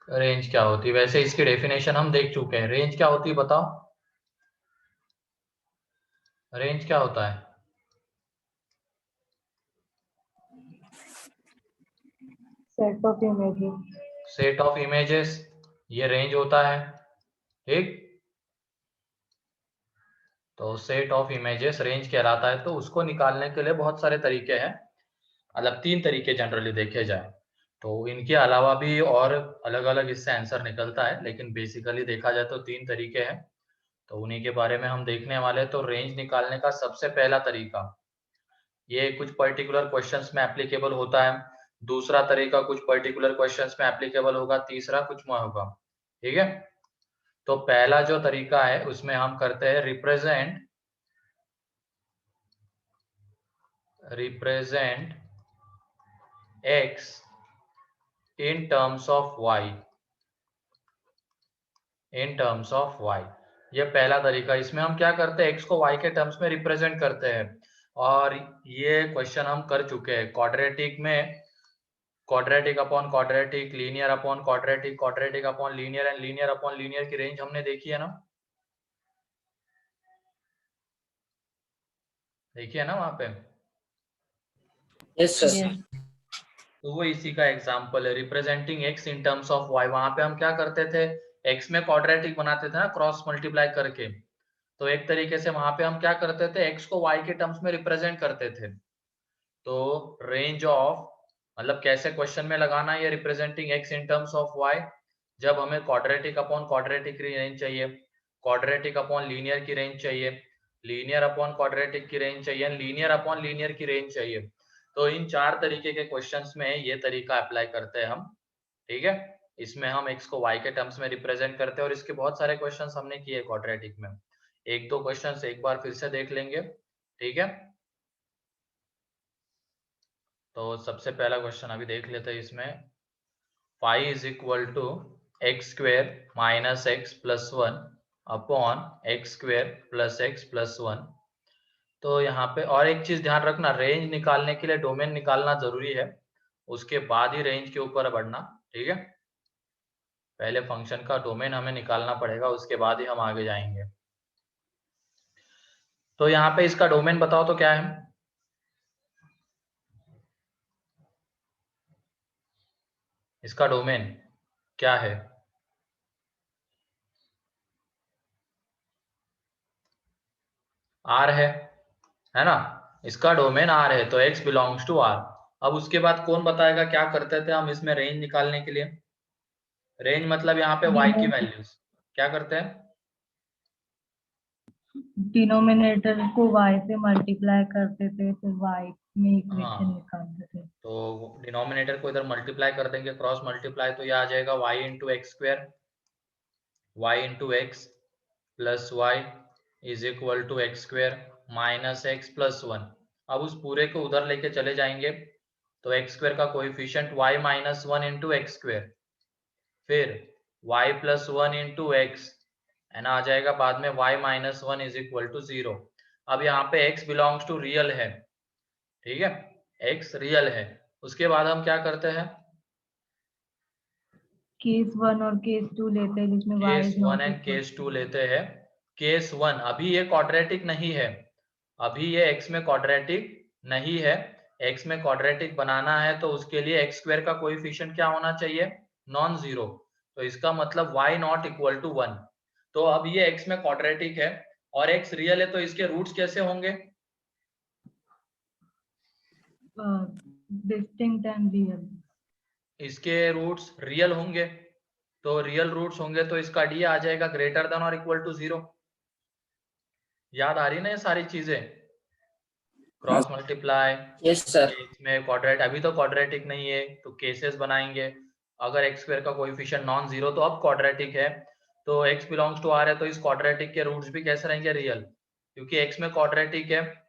Range क्या होती है? वैसे इसकी डेफिनेशन हम देख चुके हैं। रेंज क्या होती है बताओ? रेंज क्या होता है? Set of images. Set of images, ये रेंज होता है। ठीक, तो सेट ऑफ इमेजेस रेंज कहलाता है। तो उसको निकालने के लिए बहुत सारे तरीके हैं, मतलब 3 तरीके जनरली देखे जाए तो इनके अलावा भी और अलग अलग इससे आंसर निकलता है, लेकिन बेसिकली देखा जाए तो 3 तरीके हैं। तो उन्हीं के बारे में हम देखने वाले हैं। तो रेंज निकालने का सबसे पहला तरीका, ये कुछ पर्टिकुलर क्वेश्चंस में एप्लीकेबल होता है। दूसरा तरीका कुछ पर्टिकुलर क्वेश्चंस में एप्लीकेबल होगा। तीसरा कुछ में होगा। ठीक है, तो पहला जो तरीका है उसमें हम करते हैं represent x in terms of y, in terms of y। ये पहला तरीका। इसमें हम क्या करते हैं, x को y के टर्म्स में रिप्रेजेंट करते हैं। और ये क्वेश्चन हम कर चुके हैं क्वाड्रेटिक में। Quadratic upon quadratic, linear upon quadratic, quadratic upon linear and linear upon linear की रेंज हमने देखी है ना, देखी है ना वहां पे। Yes sir. यस। तो वो इसी का एग्जांपल है, representing x in terms of y। वहां पे हम क्या करते थे, x में क्वाड्रेटिक बनाते थे ना क्रॉस मल्टीप्लाई करके। तो एक तरीके से वहां पे हम क्या करते थे, x को y के टर्म्स में रिप्रेजेंट करते थे। तो रेंज ऑफ, मतलब कैसे क्वेश्चन में लगाना है ये representing x in terms of y, जब हमें क्वाड्रेटिक अपॉन क्वाड्रेटिक की रेंज चाहिए, क्वाड्रेटिक अपॉन लीनियर की रेंज चाहिए, लीनियर अपॉन क्वाड्रेटिक की रेंज चाहिए, लीनियर अपॉन लीनियर की रेंज चाहिए। तो इन 4 तरीके के क्वेश्चंस में ये तरीका अप्लाई करते हैं हम। ठीक है, इसमें हम x को y के टर्म्स में रिप्रेजेंट करते हैं और इसके बहुत सारे क्वेश्चंस हमने किए क्वाड्रेटिक में। एक दो क्वेश्चंस एक बार फिर से देख लेंगे। ठीक है, तो सबसे पहला क्वेश्चन अभी देख लेते हैं इसमें। Phi is equal to x square minus x plus one upon x square plus x plus one. तो यहाँ पे और एक चीज ध्यान रखना, रेंज निकालने के लिए डोमेन निकालना जरूरी है, उसके बाद ही रेंज के ऊपर बढ़ना। ठीक है, पहले फंक्शन का डोमेन हमें निकालना पड़ेगा, उसके बाद ही हम आगे जाएंगे। तो यहाँ पे इसका डोमेन बताओ तो क्या है? इसका डोमेन क्या है? आर है ना। इसका डोमेन आर है तो x बिलोंग्स टू आर। अब उसके बाद कौन बताएगा क्या करते थे हम इसमें रेंज निकालने के लिए? रेंज मतलब यहाँ पे y की वैल्यूज क्या करते हैं, डिनोमिनेटर को y से मल्टीप्लाई करते थे, फिर y में इक्वेशन हाँ, निकालते थे। तो डिनोमिनेटर को इधर मल्टीप्लाई कर देंगे, क्रॉस मल्टीप्लाई, तो ये आ जाएगा y into x square, y into x plus y is equal to x square minus x plus one. अब उस पूरे को उधर लेके चले जाएंगे तो एक्स स्क्वेयर का coefficient y minus one into x square, फिर y plus one into x, है ना, आ जाएगा बाद में y minus one is equal to zero. अब यहाँ पे x बिलोंग्स टू रियल है। ठीक है, x रियल है। उसके बाद हम क्या करते हैं, केस 1 और केस 2 लेते हैं जिसमें y case is one not and equal case to two. लेते हैं। केस वन, अभी ये क्वाड्रेटिक नहीं है, अभी ये x में क्वाड्रेटिक नहीं है। x में क्वाड्रेटिक बनाना है तो उसके लिए एक्स स्क्वायर का कोएफिशिएंट क्या होना चाहिए, नॉन जीरो। तो इसका मतलब y not equal to one. तो अब ये x में क्वाड्रेटिक है और x रियल है, तो इसके रूट्स कैसे होंगे? Distinct and real. इसके रूट्स रियल होंगे, तो रियल रूट्स होंगे तो इसका डी आ जाएगा ग्रेटर देन और इक्वल टू जीरो। याद आ रही ना ये सारी चीजें, क्रॉस मल्टीप्लाई, यस सर। इसमें क्वाड्रेट, अभी तो क्वाड्रेटिक नहीं है तो केसेस बनाएंगे। अगर एक्स स्क्वायर का कोएफिशिएंट नॉन जीरो तो अब क्वाड्रेटिक है, तो x बिलोंग्स टू आर है तो इस क्वाड्रेटिक के रूट्स भी कैसे रहेंगे, रियल, क्योंकि x में क्वाड्रेटिक है।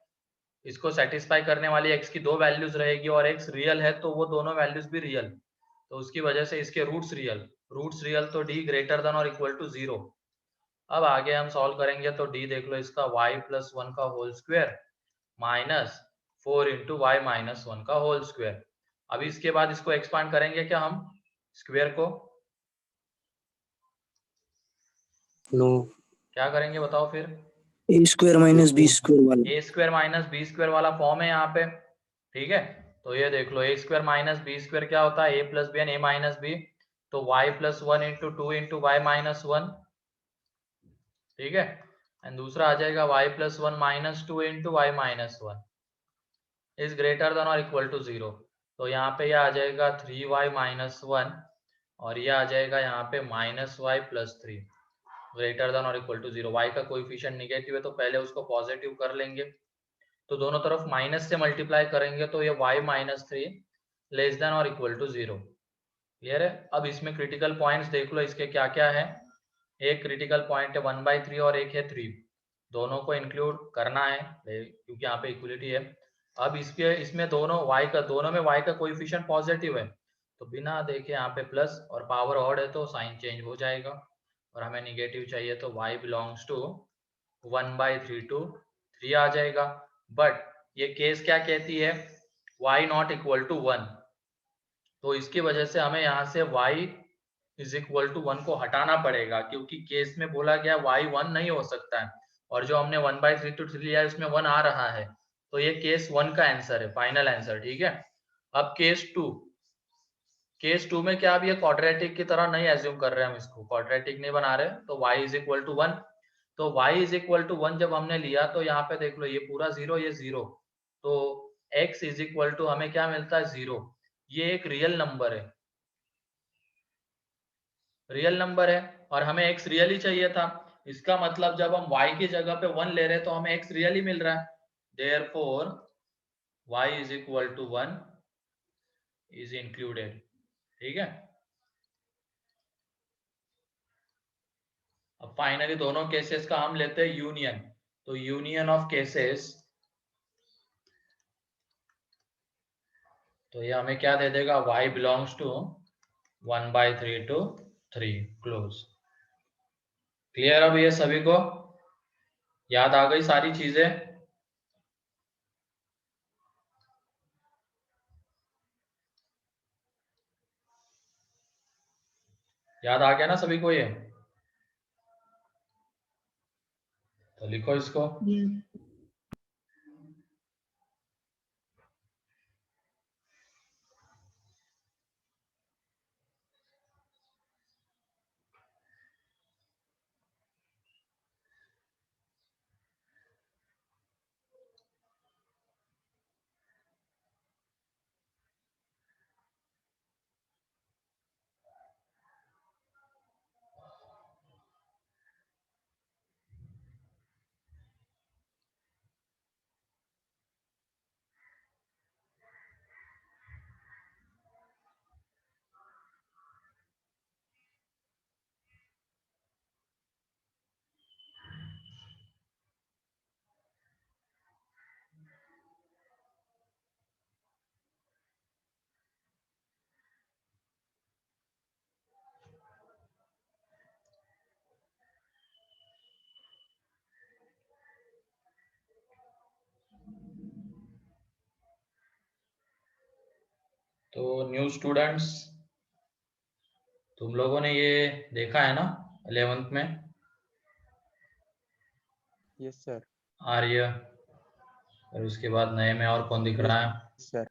इसको सेटिस्फाई करने वाली x की दो वैल्यूज रहेगी और x रियल है तो वो दोनों वैल्यूज भी रियल, तो उसकी वजह से इसके रूट्स रियल तो d ग्रेटर देन और इक्वल टू जीरो। अब आगे हम सॉल्व करेंगे तो d देख लो, इसका y प्लस वन का whole square minus four into Y minus one का होल स्क्वायर। अब इसके बाद इसको एक्सपांड करेंगे क्या हम, स्क्वायर को, नो। क्या करेंगे बताओ फिर? A square minus B square वाला। A square minus B square वाला फॉर्म है यहाँ पे, ठीक है। तो ये देख लो, A square minus B square क्या होता है? A plus B and A minus B, तो Y plus one into two into Y minus one, ठीक है। एंड दूसरा आ जाएगा Y plus one minus two into Y minus one is greater than और इक्वल टू जीरो। तो यहाँ पे यह आ जाएगा थ्री वाई माइनस वन, और ये आ जाएगा यहाँ पे minus y plus three, greater than और इक्वल टू जीरो। वाई का कोएफिशिएंट निगेटिव है तो पहले उसको पॉजिटिव कर लेंगे, तो दोनों तरफ माइनस से मल्टीप्लाई करेंगे तो ये y minus three less than और इक्वल टू जीरो। क्लियर है? अब इसमें क्रिटिकल पॉइंट्स देख लो, इसके क्या क्या है। एक क्रिटिकल पॉइंट है 1/3 और एक है 3, दोनों को इंक्लूड करना है क्योंकि यहाँ पे इक्वलिटी है। अब इसमें दोनों में y का कोएफिशिएंट पॉजिटिव है, तो बिना देखे यहाँ पे प्लस, और पावर ऑड है तो साइन चेंज हो जाएगा, और हमें निगेटिव चाहिए तो y बिलोंग्स टू 1/3 टू 3 आ जाएगा। बट ये केस क्या कहती है? y नॉट इक्वल टू 1, तो इसकी वजह से हमें यहाँ से y इज इक्वल टू 1 को हटाना पड़ेगा, क्योंकि केस में बोला गया y 1 नहीं हो सकता है, और जो हमने 1/3 टू 3 लिया है उसमें 1 आ रहा है, तो ये केस 1 का आंसर है, फाइनल आंसर, ठीक है। अब केस 2 में क्या, अब ये क्वाड्रेटिक की तरह नहीं एज्यूम कर रहे हैं, हम इसको क्वाड्रेटिक नहीं बना रहे, तो y इज इक्वल टू 1। तो y इज इक्वल टू 1 जब हमने लिया तो यहाँ पे देख लो, ये पूरा जीरो, ये जीरो, तो x इज इक्वल टू हमें क्या मिलता है? जीरो। ये एक रियल नंबर है, रियल नंबर है, और हमें x रियल ही चाहिए था। इसका मतलब जब हम y की जगह पे 1 ले रहे हैं तो हमें x रियल ही मिल रहा है, therefore y is equal to 1 is included, ठीक है। अब फाइनली दोनों केसेस का हम लेते हैं यूनियन, तो यूनियन ऑफ केसेस, तो ये हमें क्या दे देगा? y belongs to 1/3 to 3 close. Clear? अब ये सभी को याद आ गई सारी चीजें? याद आ गया ना सभी को ये? तो लिखो इसको। Yes. तो न्यू स्टूडेंट्स, तुम लोगों ने ये देखा है ना 11th में? Yes sir. आर्य, और उसके बाद नए में और कौन दिख रहा है? सर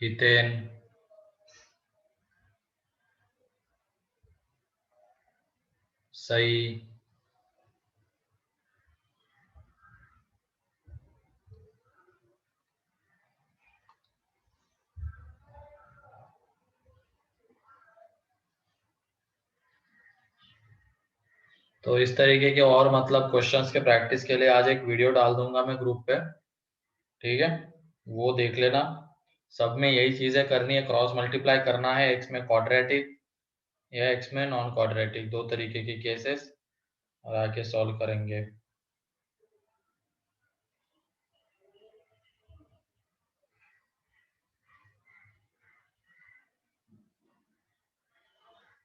हितेन, सई, तो इस तरीके के और मतलब क्वेश्चंस के प्रैक्टिस के लिए आज एक वीडियो डाल दूंगा मैं ग्रुप पे, ठीक है, वो देख लेना। सब में यही चीजें करनी है, क्रॉस मल्टीप्लाई करना है, एक्स में क्वाड्रेटिक या एक्स में नॉन क्वाड्रेटिक, दो तरीके की केसेस, और आके सॉल्व करेंगे।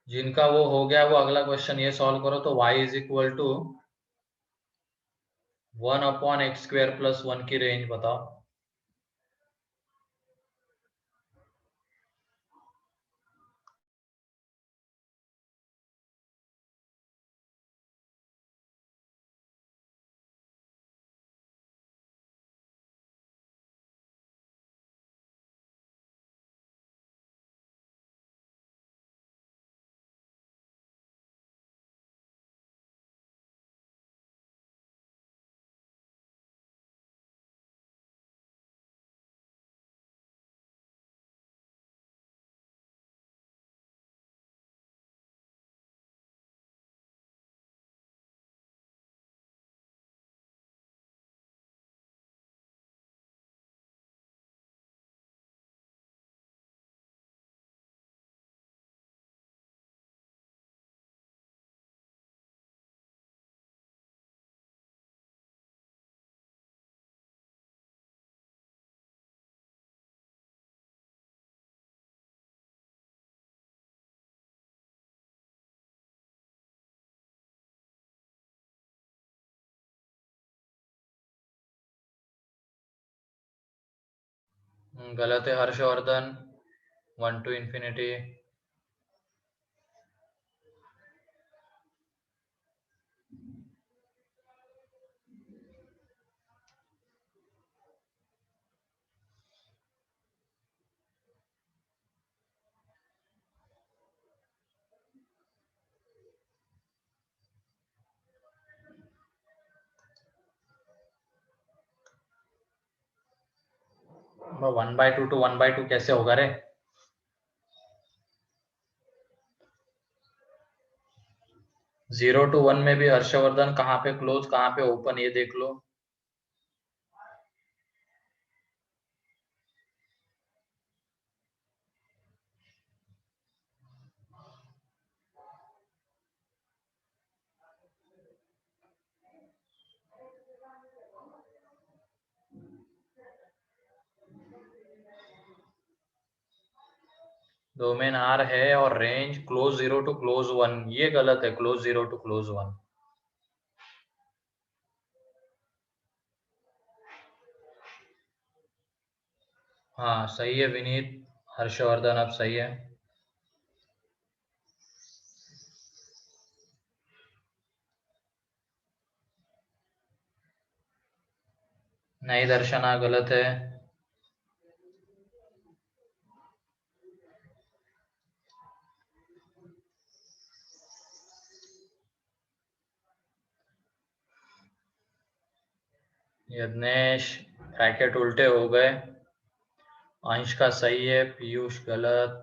जिनका वो हो गया वो अगला क्वेश्चन ये सॉल्व करो, तो y is equal to 1/x² + 1 की रेंज बताओ। गलत है हर्षवर्धन, 1 to infinity। वो 1/2 to 1/2 कैसे होगा रे? जीरो टू वन में भी हर्षवर्धन कहाँ पे क्लोज कहाँ पे ओपन ये देख लो। डोमेन आर है और रेंज क्लोज 0 टू क्लोज 1, ये गलत है, क्लोज 0 टू क्लोज 1। हाँ सही है विनीत, हर्षवर्धन अब सही है। नहीं दर्शना गलत है। यज्ञेश ब्रैकेट उल्टे हो गए। अंश का सही है, पीयूष गलत।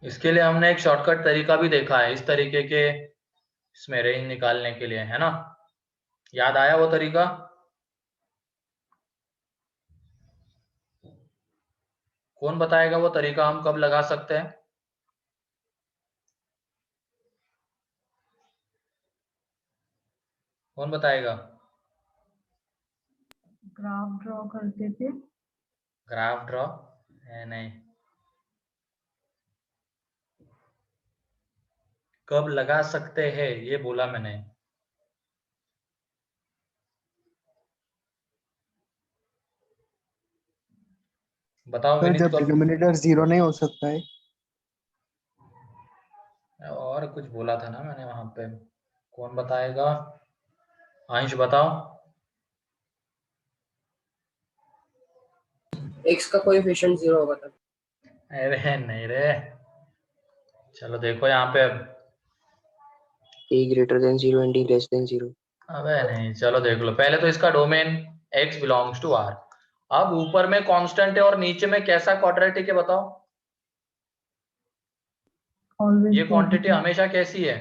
इसके लिए हमने एक शॉर्टकट तरीका भी देखा है, इस तरीके के इसमें रेंज निकालने के लिए, है ना? याद आया वो तरीका? कौन बताएगा वो तरीका हम कब लगा सकते हैं? कौन बताएगा? ग्राफ ड्रॉ करते थे। ग्राफ ड्रॉ है नहीं, कब लगा सकते हैं ये बोला मैंने। बताओ सर विनीत जब कब। डिनोमिनेटर 0 नहीं हो सकता है। और कुछ बोला था ना मैंने वहां पे, कौन बताएगा? अंश बताओ। एक्स का कोएफिशिएंट 0 होगा तब। अरे नहीं रे, चलो देखो यहाँ पे अब। a greater than 0 and d less than 0। अबे नहीं, चलो देख लो पहले तो इसका domain x belongs to r। अब ऊपर में कांस्टेंट है और नीचे में कैसा क्वाड्रेटिक है बताओ? ये क्वांटिटी हमेशा कैसी है?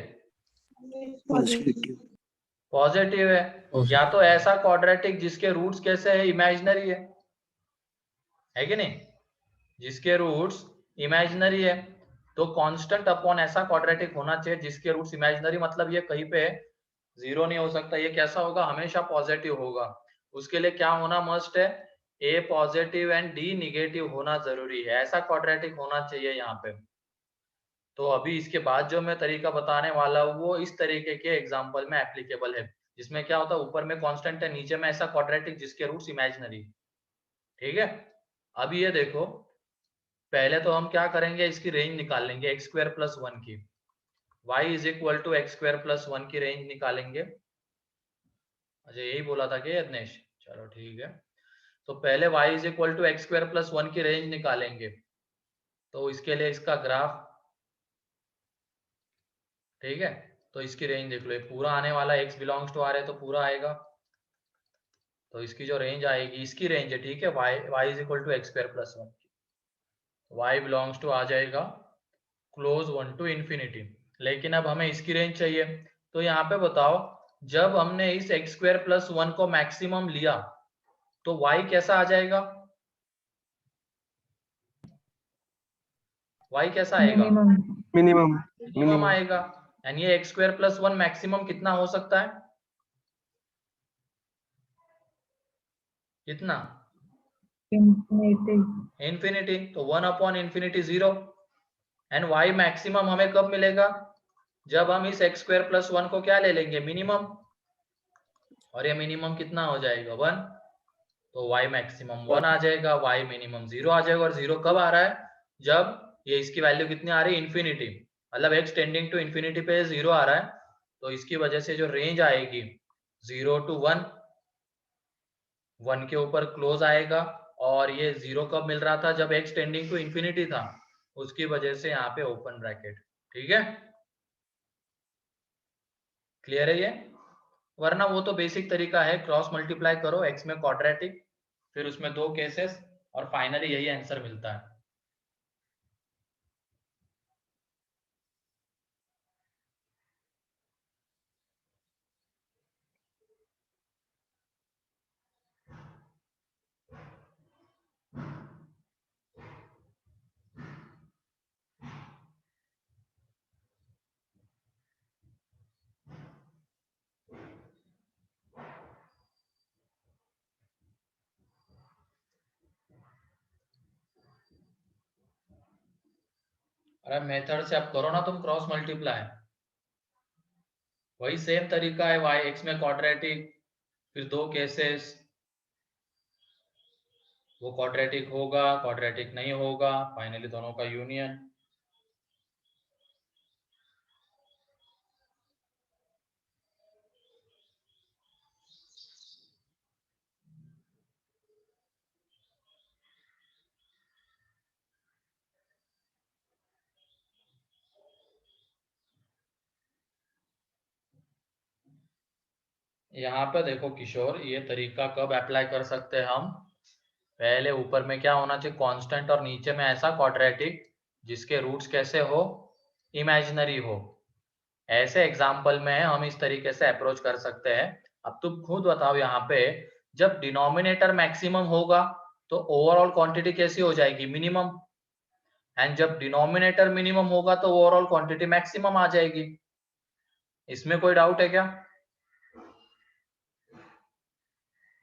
पॉजिटिव। पॉजिटिव है। या तो ऐसा क्वाड्रेटिक जिसके रूट्स कैसे है, इमेजिनरी है कि नहीं? जिसके रूट्स इमेजिनरी है तो कांस्टेंट अपॉन ऐसा क्वाड्रेटिक होना चाहिए जिसके रूट्स इमेजिनरी, मतलब ये कहीं पे जीरो नहीं हो सकता, ये कैसा होगा? हमेशा पॉजिटिव होगा। उसके लिए क्या होना मस्ट है? ए पॉजिटिव एंड डी निगेटिव होना जरूरी है, ऐसा क्वाड्रेटिक होना चाहिए यहाँ पे। तो अभी इसके बाद जो मैं तरीका बताने वाला हूँ वो इस तरीके के एग्जाम्पल में एप्लीकेबल है, जिसमें क्या होता है, ऊपर में कांस्टेंट है, नीचे में ऐसा क्वाड्रेटिक जिसके रूट्स इमेजिनरी। ठीक है, अभी ये देखो, पहले तो हम क्या करेंगे, इसकी रेंज निकाल लेंगे x स्क्वायर प्लस 1 की। y is equal to x square plus 1 की रेंज निकालेंगे। अच्छा यही बोला था क्या यज्ञेश? चलो ठीक है, तो पहले y is equal to x square plus 1 की रेंज निकालेंगे। तो इसके लिए इसका ग्राफ, ठीक है, तो इसकी रेंज देख लो, ये पूरा आने वाला x बिलोंग्स टू r है तो पूरा आएगा। तो इसकी जो रेंज आएगी, इसकी रेंज है, ठीक है, y is equal to x square plus 1 की, y बिलोंग्स टू आ जाएगा क्लोज 1 टू इंफिनिटी। लेकिन अब हमें इसकी रेंज चाहिए, तो यहाँ पे बताओ, जब हमने इस एक्स स्क्वायर प्लस 1 को मैक्सिमम लिया तो y कैसा आ जाएगा? y कैसा आएगा? मिनिमम मिनिमम आएगा। यानी ये एक्स स्क्वायर प्लस 1 मैक्सिमम कितना हो सकता है? कितना? इंफिनिटी। इंफिनिटी। तो 1 upon infinity 0, and y maximum हमें कब मिलेगा? जब हम इस x स्क्वायर प्लस 1 को क्या ले लेंगे? मिनिमम। और ये मिनिमम कितना हो जाएगा? 1। तो y मैक्सिमम 1 आ जाएगा, y मिनिमम 0 आ जाएगा। और 0 कब आ रहा है? जब ये इसकी वैल्यू कितनी आ रही है? इन्फिनिटी। मतलब x टेंडिंग टू इन्फिनिटी पे 0 आ रहा है, तो इसकी वजह से जो रेंज आएगी 0 to 1, 1 के ऊपर क्लोज आएगा। और ये 0 कब मिल रहा था? जब x टेंडिंग टू इन्फिनिटी था, उसकी वजह से यहाँ पे ओपन ब्रैकेट। ठीक है, क्लियर है ये? वरना वो तो बेसिक तरीका है, क्रॉस मल्टीप्लाई करो, x में क्वाड्रेटिक, फिर उसमें 2 केसेस, और फाइनली यही आंसर मिलता है। अरे मेथड से अब करो ना तुम क्रॉस मल्टीप्लाई, वही सेम तरीका है। y x में क्वाड्रेटिक, फिर 2 केसेस, वो क्वाड्रेटिक होगा, क्वाड्रेटिक नहीं होगा, फाइनली दोनों का यूनियन। यहाँ पे देखो किशोर, ये तरीका कब अप्लाई कर सकते हैं हम? पहले ऊपर में क्या होना चाहिए? कांस्टेंट, और नीचे में ऐसा क्वाड्रेटिक जिसके रूट्स कैसे हो? इमेजिनरी हो। ऐसे एग्जाम्पल में हम इस तरीके से अप्रोच कर सकते हैं। अब तुम खुद बताओ यहाँ पे, जब डिनोमिनेटर मैक्सिमम होगा तो ओवरऑल क्वांटिटी कैसी हो जाएगी? मिनिमम। एंड जब डिनोमिनेटर मिनिमम होगा तो ओवरऑल क्वांटिटी मैक्सिमम आ जाएगी। इसमें कोई डाउट है क्या?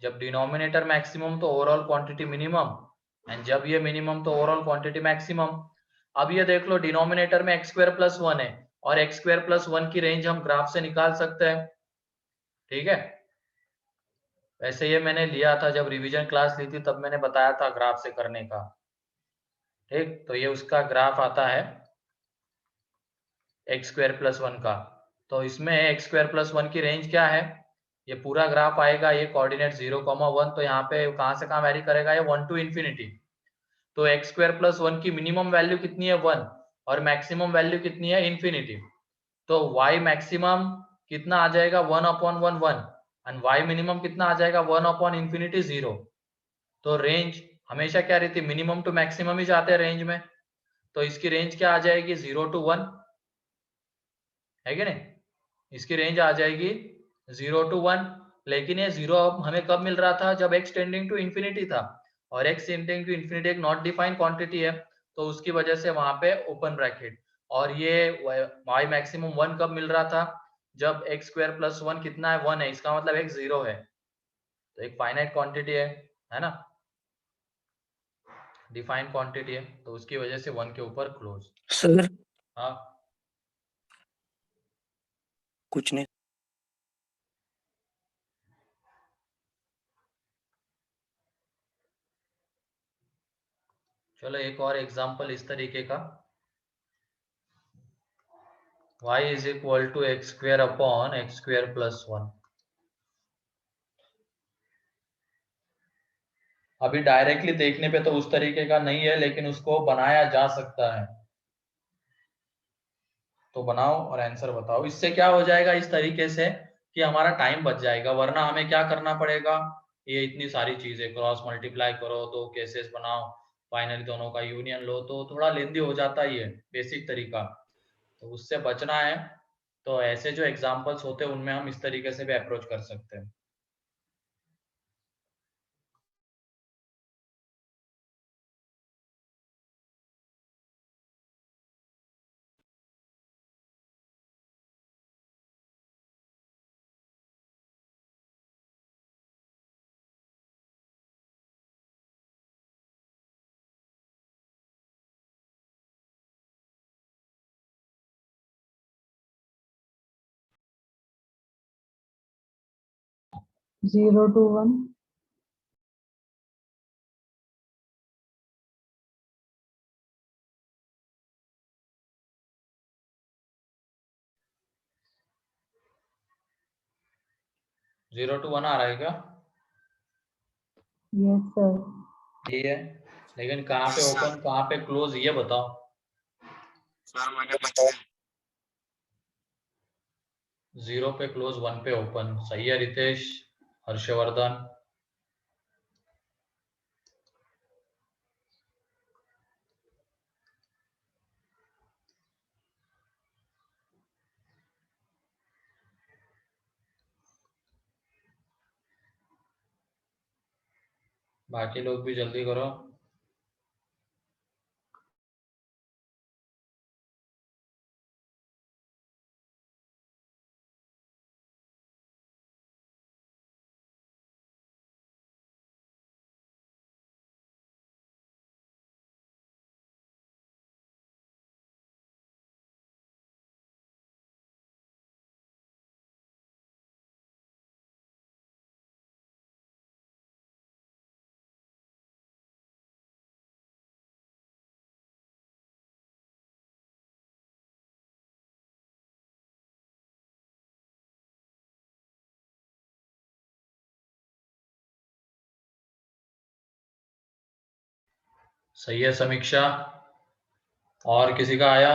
जब डिनोमिनेटर मैक्सिमम तो ओवरऑल क्वांटिटी मिनिमम, एंड जब ये मिनिमम तो ओवरऑल क्वांटिटी मैक्सिमम। अब ये देख लो, डिनोमिनेटर में x स्क्वायर प्लस 1 है, और x स्क्वायर प्लस 1 की रेंज हम ग्राफ से निकाल सकते हैं। ठीक है, वैसे ये मैंने लिया था जब रिवीजन क्लास ली थी, तब मैंने बताया था ग्राफ से करने का। ठीक, तो ये उसका ग्राफ आता है x स्क्वायर प्लस 1 का। तो इसमें x स्क्वायर प्लस 1 की रेंज क्या है? ये पूरा ग्राफ आएगा, ये कोऑर्डिनेट 0,1, तो यहाँ पे कहाँ से कहाँ वेरी करेगा? ये 1 to इन्फिनिटी। तो x स्क्वायर प्लस 1 की मिनिमम वैल्यू कितनी है? 1। और मैक्सिमम वैल्यू कितनी है? इन्फिनिटी। तो y मैक्सिमम कितना आ जाएगा? 1/1 1। एंड y मिनिमम कितना आ जाएगा? 1/इन्फिनिटी 0। तो रेंज हमेशा क्या रहती है? मिनिमम टू मैक्सिमम ही जाते हैं रेंज में। तो इसकी रेंज क्या आ जाएगी? 0 to 1, है कि नहीं? इसकी रेंज आ जाएगी 0 to 1। लेकिन ये 0 हमें कब मिल रहा था? जब x टेंडिंग टू इन्फिनिटी था, और x टेंडिंग टू इन्फिनिटी एक नॉट डिफाइंड क्वांटिटी है, तो उसकी वजह से वहां पे ओपन ब्रैकेट। और ये y मैक्सिमम 1 कब मिल रहा था? जब x स्क्वायर प्लस 1 कितना है? 1 है। इसका मतलब x 0 है, तो एक फाइनाइट क्वांटिटी है ना, डिफाइंड क्वांटिटी है, तो उसकी वजह से 1 के ऊपर क्लोज। सर हाँ, कुछ नहीं। चलो एक और एग्जांपल इस तरीके का, y is equal to x square upon x square plus 1। अभी डायरेक्टली देखने पे तो उस तरीके का नहीं है, लेकिन उसको बनाया जा सकता है। तो बनाओ और आंसर बताओ। इससे क्या हो जाएगा इस तरीके से कि हमारा टाइम बच जाएगा, वरना हमें क्या करना पड़ेगा? ये इतनी सारी चीजें, क्रॉस मल्टीप्लाई करो, 2 केसेस बनाओ, फाइनली दोनों का यूनियन लो, तो थोड़ा लेंदी हो जाता ही है बेसिक तरीका। तो उससे बचना है, तो ऐसे जो एग्जाम्पल्स होते हैं उनमें हम इस तरीके से भी अप्रोच कर सकते हैं। 0 to 1, 0 to 1 आ रहा है क्या? yes sir. ये है, लेकिन कहाँ पे ओपन कहाँ पे क्लोज ये बताओ। जीरो पे क्लोज, 1 पे ओपन। सही है रितेश, हर्षवर्धन। बाकी लोग भी जल्दी करो। सही है समीक्षा। और किसी का आया?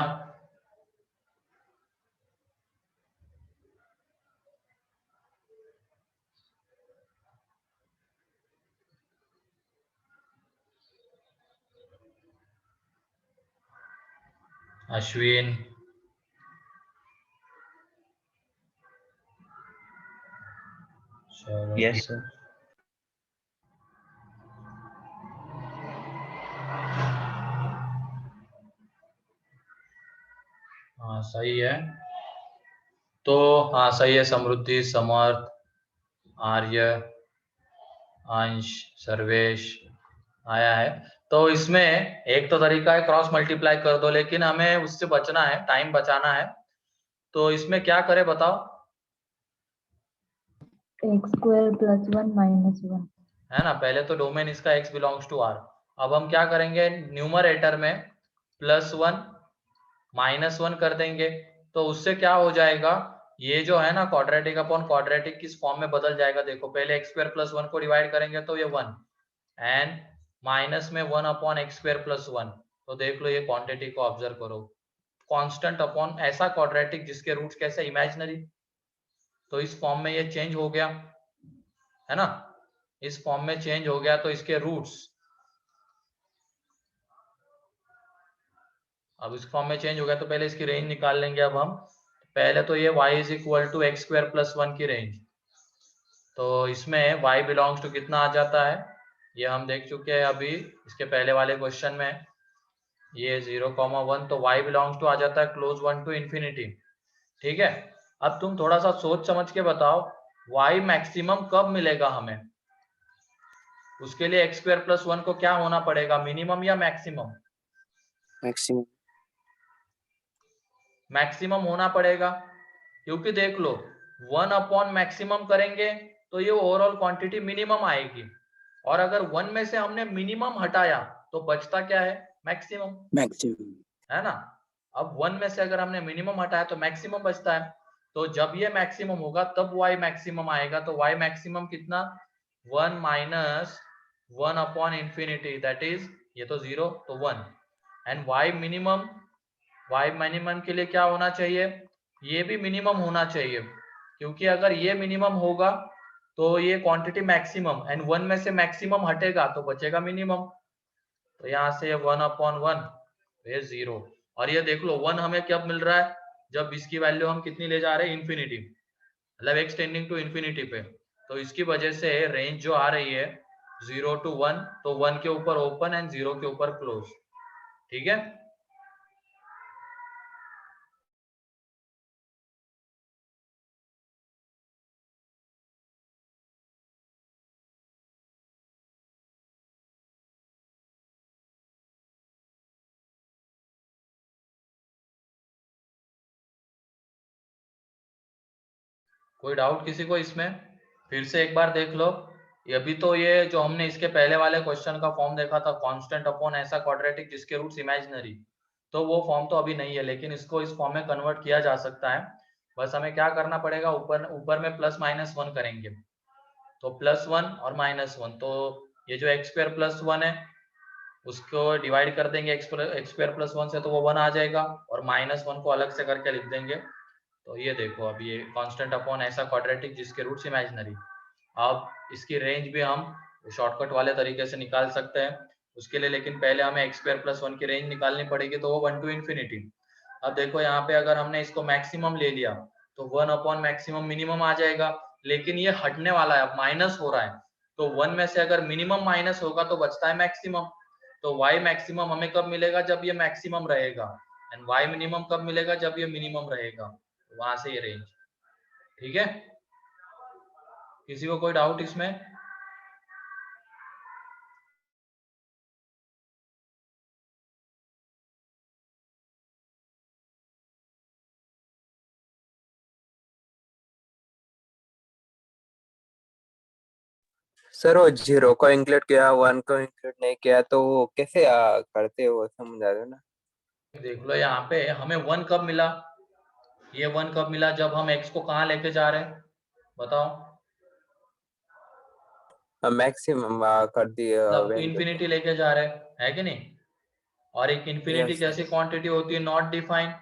अश्विन, चलो। Yes, sir. हाँ सही है। तो हाँ सही है, समृद्धि, समर्थ, आर्य, अंश, सर्वेश आया है। तो इसमें एक तो तरीका है क्रॉस मल्टीप्लाई कर दो, लेकिन हमें उससे बचना है, टाइम बचाना है। तो इसमें क्या करें बताओ? x square plus 1 minus 1. है ना, पहले तो डोमेन इसका x बिलोंग्स टू r। अब हम क्या करेंगे, न्यूमरेटर में +1 -1 कर देंगे। तो उससे क्या हो जाएगा, ये जो है ना क्वाड्रेटिक अपॉन क्वाड्रेटिक किस फॉर्म में बदल जाएगा देखो। पहले x² + 1 को डिवाइड करेंगे तो ये 1, एंड माइनस में 1 अपॉन x² + 1। तो देख लो ये क्वांटिटी को ऑब्जर्व करो, कांस्टेंट अपॉन ऐसा क्वाड्रेटिक जिसके रूट्स कैसे इमेजिनरी। तो इस फॉर्म में ये चेंज हो गया, है ना, इस फॉर्म में चेंज हो गया। तो इसके रूट्स अब इस फॉर्म में चेंज हो गया, तो पहले इसकी रेंज निकाल लेंगे। अब हम पहले तो ये y = x² + 1 की रेंज। तो इसमें y बिलोंग्स टू कितना आ जाता है, ये हम देख चुके हैं अभी इसके पहले वाले क्वेश्चन में। ये 0,1, तो y बिलोंग्स टू आ जाता है क्लोज 1 to infinity। ठीक है, अब तुम थोड़ा सा सोच समझ के बताओ y मैक्सिमम कब मिलेगा हमें। उसके लिए x² + 1 को क्या होना पड़ेगा, मिनिमम या मैक्सिमम? Maximum. मैक्सिमम होना पड़ेगा, क्योंकि देख लो 1 अपॉन मैक्सिमम करेंगे तो ये ओवरऑल क्वांटिटी मिनिमम आएगी। और अगर 1 में से हमने मिनिमम हटाया तो बचता क्या है, मैक्सिमम, Maximum. है ना। अब 1 में से अगर हमने मिनिमम हटाया तो मैक्सिमम बचता है। तो जब ये मैक्सिमम होगा तब y मैक्सिमम आएगा। तो y मैक्सिमम कितना, 1 - 1 अपॉन इंफिनिटी, दैट इज ये तो 0, तो 1। एंड y मिनिमम के लिए क्या होना चाहिए, ये भी मिनिमम होना चाहिए, क्योंकि अगर ये मिनिमम होगा तो ये क्वांटिटी मैक्सिमम, एंड 1 में से मैक्सिमम हटेगा तो बचेगा मिनिमम। तो यहाँ से 1/1, ये 0। और ये देख लो 1 हमें कब मिल रहा है, जब इसकी वैल्यू हम कितनी ले जा रहे हैं, इंफिनिटी, मतलब x टेंडिंग टू इंफिनिटी पे। तो इसकी वजह से रेंज जो आ रही है 0 to 1, तो 1 के ऊपर ओपन एंड 0 के ऊपर क्लोज। ठीक है, कोई डाउट किसी को इसमें? फिर से एक बार देख लो, अभी तो ये जो हमने इसके पहले वाले क्वेश्चन का फॉर्म देखा था, कांस्टेंट अपॉन ऐसा क्वाड्रेटिक जिसके रूट्स इमेजिनरी, तो वो फॉर्म तो अभी नहीं है, लेकिन इसको इस फॉर्म में कन्वर्ट किया जा सकता है। बस हमें क्या करना पड़ेगा, ऊपर ऊपर में प्लस माइनस वन करेंगे, तो प्लस वन और माइनस वन, तो ये जो एक्स स्क्वायर प्लस वन है उसको डिवाइड कर देंगे एक्स स्क्वायर प्लस वन से, तो वो वन आ जाएगा, और माइनस वन को अलग से करके लिख देंगे। तो ये देखो, अभी ये कांस्टेंट अपॉन ऐसा क्वाड्रेटिक जिसके रूट्स इमेजिनरी। अब इसकी रेंज भी हम शॉर्टकट वाले तरीके से निकाल सकते हैं, उसके लिए लेकिन पहले हमें एक्स स्क्वायर प्लस वन की रेंज निकालनी पड़ेगी, तो वो वन टू इन्फिनिटी। अब देखो यहाँ पे अगर हमने इसको मैक्सिमम ले लिया तो वन अपॉन मैक्सिमम मिनिमम आ जाएगा, लेकिन ये हटने वाला है, अब माइनस हो रहा है, तो वन में से अगर मिनिमम माइनस होगा तो बचता है मैक्सिमम। तो y मैक्सिमम हमें कब मिलेगा, जब ये मैक्सिमम रहेगा, एंड y मिनिमम कब मिलेगा, जब ये मिनिमम रहेगा। वहां से ये रेंज, ठीक है। किसी को कोई डाउट इसमें? सर वो जीरो को इंक्लूड किया, वन को इंक्लूड नहीं किया, तो वो कैसे करते हो, समझा दो ना। देख लो यहाँ पे हमें वन कब मिला, ये वन कब मिला, जब हम x को कहाँ लेके जा रहे हैं, बताओ। मैक्सिमम कर दिए मतलब वैल्यू को। इन्फिनिटी लेके जा रहे हैं, है कि नहीं। और एक इन्फिनिटी यस कैसी क्वांटिटी होती है, नॉट डिफाइंड।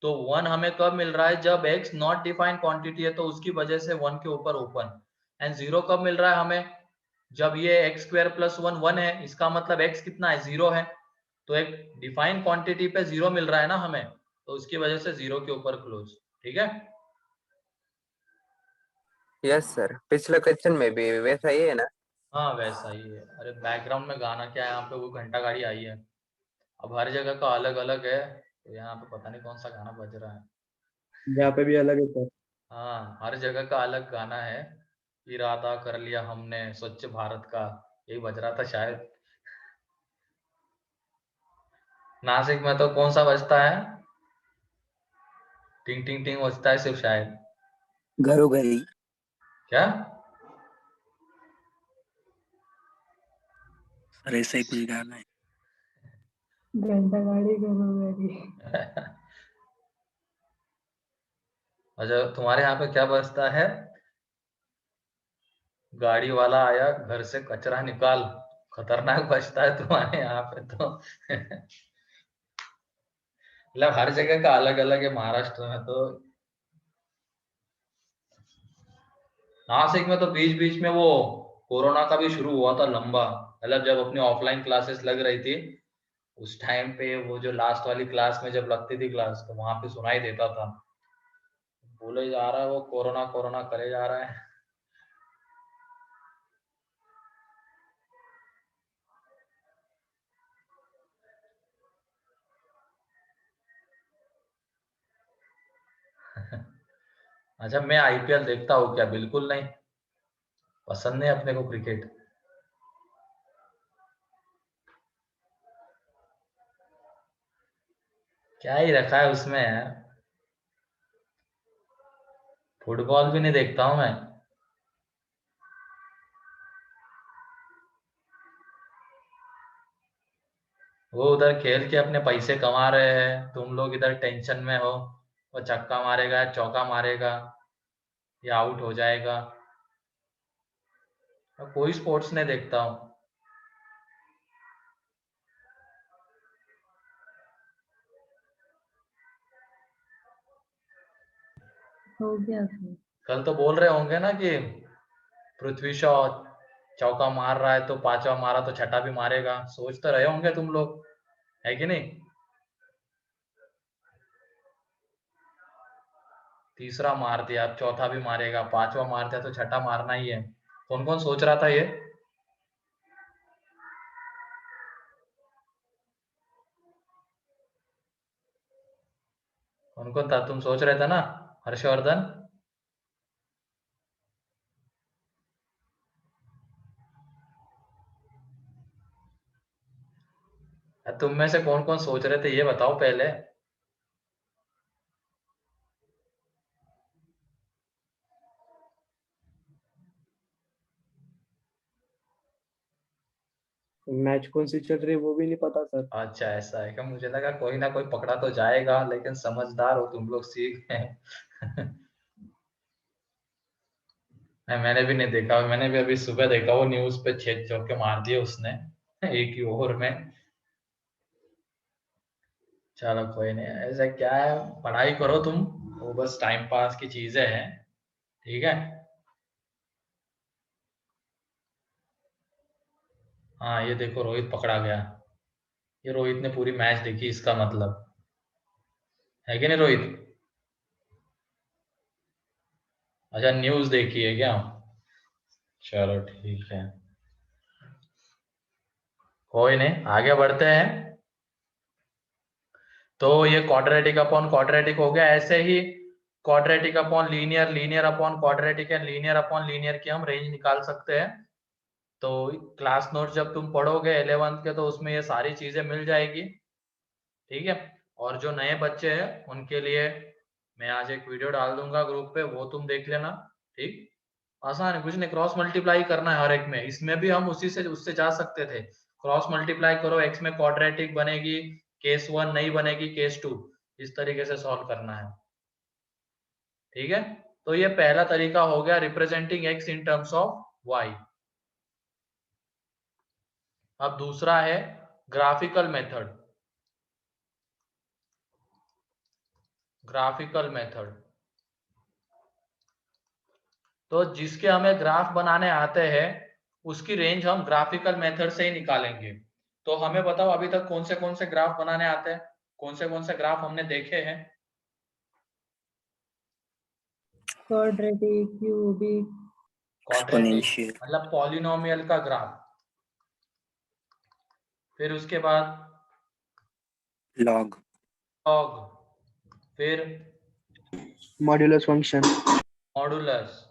तो वन हमें कब मिल रहा है, जब x नॉट डिफाइंड क्वांटिटी है, तो उसकी वजह से वन के ऊपर ओपन। एंड जीरो कब मिल रहा है हमें, जब ये x square plus one one है, इसका मतलब x कितना है, जीरो है। तो एक डिफाइंड क्वांटिटी पे जीरो मिल रहा है ना हमें, तो उसकी वजह से जीरो के ऊपर क्लोज, ठीक है। यस सर, पिछले क्वेश्चन में भी वैसा ही है ना। हाँ वैसा ही है। अरे बैकग्राउंड में गाना क्या है, यहाँ पे वो घंटा गाड़ी आई है। अब हर जगह का अलग अलग है, तो यहाँ पे पता नहीं कौन सा गाना बज रहा है। यहाँ पे भी अलग है सर। हाँ हर जगह का अलग गाना है। इरादा कर लिया हमने स्वच्छ भारत का, यही बज रहा था शायद। नासिक में तो कौन सा बजता है, टिंग टिंग टिंग बजता है सिर्फ शायद। घरोघरी। क्या? सर ऐसा ही कुछ गाना है। घंटा गाड़ी घरोघरी। अच्छा तुम्हारे यहाँ पे क्या बजता है, गाड़ी वाला आया घर से कचरा निकाल, खतरनाक बजता है तुम्हारे यहाँ पे तो। मतलब हर जगह का अलग अलग है, महाराष्ट्र में तो। नासिक में तो बीच बीच में वो कोरोना का भी शुरू हुआ था लंबा, मतलब जब अपनी ऑफलाइन क्लासेस लग रही थी उस टाइम पे, वो जो लास्ट वाली क्लास में जब लगती थी क्लास, तो वहां पे सुनाई देता था, बोले जा रहा है वो कोरोना कोरोना करे जा रहा है। अच्छा मैं आईपीएल देखता हूँ क्या, बिल्कुल नहीं, पसंद नहीं अपने को क्रिकेट। क्या ही रखा है उसमें यार, फुटबॉल भी नहीं देखता हूँ मैं। वो उधर खेल के अपने पैसे कमा रहे हैं, तुम लोग इधर टेंशन में हो, वो छक्का मारेगा चौका मारेगा या आउट हो जाएगा। मैं कोई स्पोर्ट्स नहीं देखता हूँ। हो गया सर। कल तो बोल रहे होंगे ना कि पृथ्वी शॉ चौका मार रहा है तो पांचवा मारा तो छठा भी मारेगा, सोच तो रहे होंगे तुम लोग, है कि नहीं। तीसरा मार दिया, अब चौथा भी मारेगा, पांचवा मार दिया तो छठा मारना ही है। कौन कौन सोच रहा था ये? कौन कौन था, तुम सोच रहे थे ना, हर्षवर्धन? तुम में से कौन कौन सोच रहे थे ये बताओ पहले। मैच कौन सी चल रही है वो भी नहीं पता सर। अच्छा ऐसा है क्या, मुझे लगा कोई ना कोई पकड़ा तो जाएगा, लेकिन समझदार हो तुम लोग, सीख गए। नहीं, मैंने भी नहीं देखा, मैंने भी अभी सुबह देखा, वो न्यूज पे 6 चौके मार दिए उसने एक ही ओवर में। चलो कोई नहीं, ऐसा क्या है, पढ़ाई करो तुम, वो बस टाइम पास की चीजें हैं, ठीक है। हाँ ये देखो रोहित पकड़ा गया, ये रोहित ने पूरी मैच देखी, इसका मतलब है कि नहीं रोहित? अच्छा न्यूज देखी है क्या? चलो ठीक है, कोई नहीं, आगे बढ़ते हैं। तो ये क्वाड्रेटिक अपॉन क्वाड्रेटिक हो गया, ऐसे ही quadratic upon linear, linear upon quadratic and linear upon linear की हम रेंज निकाल सकते हैं। तो क्लास नोट जब तुम पढ़ोगे 11th के, तो उसमें ये सारी चीजें मिल जाएगी, ठीक है। और जो नए बच्चे हैं उनके लिए मैं आज एक वीडियो डाल दूंगा ग्रुप पे, वो तुम देख लेना, ठीक। आसान है, कुछ नहीं, क्रॉस मल्टीप्लाई करना है हर एक में, इसमें भी हम उसी से उससे जा सकते थे। क्रॉस मल्टीप्लाई करो, एक्स में क्वाड्रेटिक बनेगी, केस 1 नहीं बनेगी, केस 2, इस तरीके से सॉल्व करना है, ठीक है। तो ये पहला तरीका हो गया, representing x in terms of y. अब दूसरा है ग्राफिकल मेथड, ग्राफिकल मेथड। तो जिसके हमें ग्राफ बनाने आते हैं उसकी रेंज हम ग्राफिकल मेथड से ही निकालेंगे। तो हमें बताओ अभी तक कौन से ग्राफ बनाने आते हैं, कौन से ग्राफ हमने देखे हैं? क्वाड्रेटिक, क्यूबिक, क्वाड्रेटिक एक्सपोनेंशियल, मतलब पॉलिनोमियल का ग्राफ, फिर उसके बाद लॉग, लॉग, फिर मॉड्यूलस फंक्शन, मॉडुलस,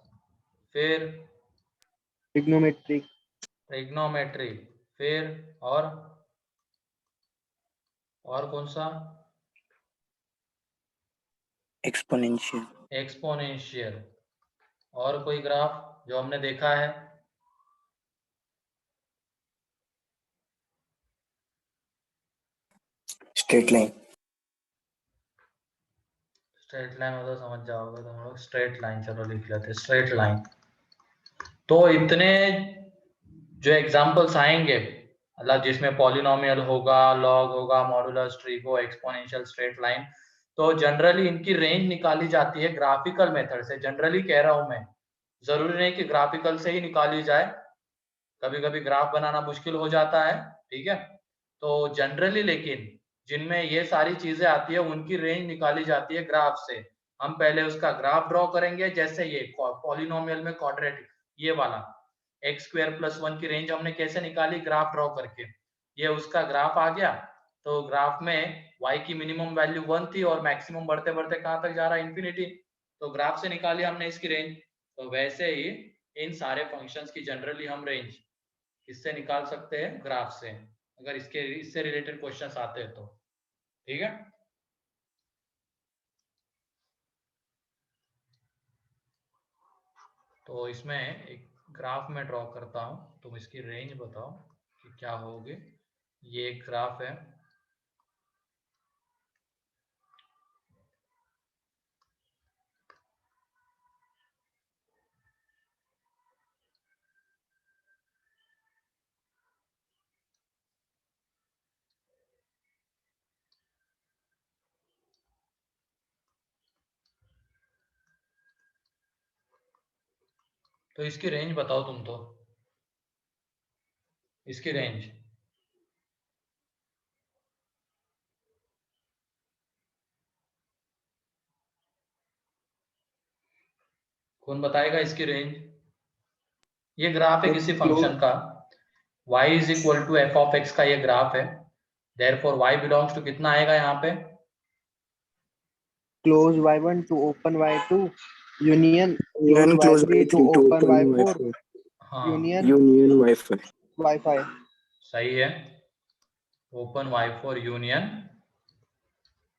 फिर ट्रिग्नोमेट्री, ट्रिग्नोमेट्री, फिर और कौन सा? Exponential, exponential. और कोई ग्राफ जो हमने देखा है? स्ट्रेट लाइन, स्ट्रेट लाइन मतलब समझ जाओगे तुम लोग, स्ट्रेट लाइन, चलो लिख लेते स्ट्रेट लाइन। तो इतने जो एग्जांपल्स आएंगे, मतलब जिसमें पॉलिनोमियल होगा, लॉग होगा, modulus, trigo, exponential, straight line, तो जनरली इनकी रेंज निकाली जाती है ग्राफिकल मेथड से। जनरली कह रहा हूं मैं, जरूरी नहीं कि ग्राफिकल से ही निकाली जाए, कभी कभी ग्राफ बनाना मुश्किल हो जाता है, ठीक है। तो जनरली लेकिन जिनमें ये सारी चीजें आती है उनकी रेंज निकाली जाती है ग्राफ से। हम पहले उसका ग्राफ ड्रॉ करेंगे, जैसे ये पॉलिनोमियल में क्वाड्रेटिक, ये वाला x² + 1 की रेंज हमने कैसे निकाली, ग्राफ ड्रॉ करके। ये उसका ग्राफ आ गया, तो ग्राफ में y की मिनिमम वैल्यू 1 थी और मैक्सिमम बढ़ते बढ़ते कहां तक जा रहा है, इंफिनिटी। तो ग्राफ से निकाली हमने इसकी रेंज। तो वैसे ही इन सारे फंक्शंस की जनरली हम रेंज इससे निकाल सकते हैं, ग्राफ से, अगर इससे रिलेटेड क्वेश्चंस आते हैं तो, ठीक है। तो इसमें एक ग्राफ में ड्रॉ करता हूं, तुम इसकी रेंज बताओ कि क्या होगी। ये एक ग्राफ है, तो इसकी रेंज बताओ तुम, तो इसकी रेंज कौन बताएगा इसकी रेंज? ये ग्राफ है किसी फंक्शन का, y = f(x) का ये ग्राफ है, देयरफॉर y बिलोंग्स टू कितना आएगा यहाँ पे? Close y1 to open y2, union union close close y3 to y3 to open open y4, y4, हाँ यूनियन यूनियन y5, y5। सही है, ओपन y4 यूनियन